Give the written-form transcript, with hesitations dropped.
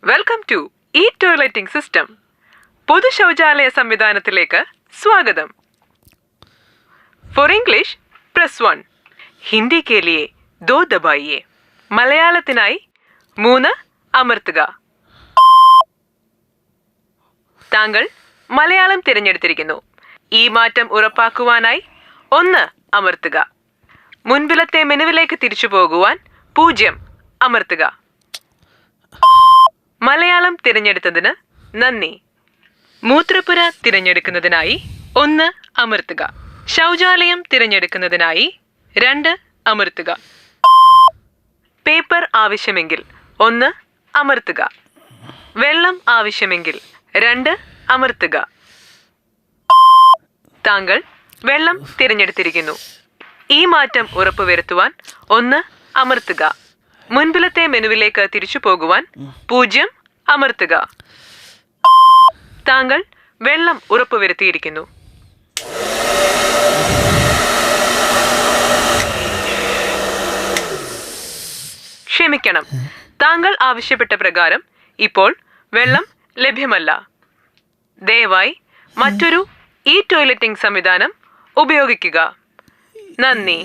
Welcome to e toileting system. പൊതു ശൗചാലയ സംവിധാനത്തിലേക്ക് സ്വാഗതം. For English press 1. ഹിന്ദി കെ ലിയെ 2 ദബായിയെ. മലയാളത്തിനായി 3 അമർത്തുക. താങ്കൾ മലയാളം തിരഞ്ഞെടുത്തിരിക്കുന്നു. ഈ മാറ്റം ഉറപ്പാക്കുവാനായി 1 അമർത്തുക. മുൻപിലത്തെ മെനുവിലേക്ക് തിരിച്ചു പോകുവാൻ 0 അമർത്തുക. മലയാളം തിരഞ്ഞെടുത്തതിന് നന്ദി. മൂത്രപ്പുര തിരഞ്ഞെടുക്കുന്നതിനായി 1 അമർത്തുക. ശൗചാലയം തിരഞ്ഞെടുക്കുന്നതിനായി 2 അമർത്തുക. പേപ്പർ ആവശ്യമെങ്കിൽ 1 അമർത്തുക. വെള്ളം ആവശ്യമെങ്കിൽ 2 അമർത്തുക. താങ്കൾ വെള്ളം തിരഞ്ഞെടുത്തിരിക്കുന്നു. ഈ മാറ്റം ഉറപ്പുവരുത്തുവാൻ 1 അമർത്തുക. മുൻപിലത്തെ മെനുവിലേക്ക് തിരിച്ചു പോകുവാൻ 0 അമർത്തുക. താങ്കൾ വെള്ളം ഉറപ്പുവരുത്തിയിരിക്കുന്നു. ക്ഷമിക്കണം, താങ്കൾ ആവശ്യപ്പെട്ട പ്രകാരം ഇപ്പോൾ വെള്ളം ലഭ്യമല്ല. ദയവായി മറ്റൊരു ഈ ടോയ്ലറ്റിംഗ് സംവിധാനം ഉപയോഗിക്കുക. നന്ദി.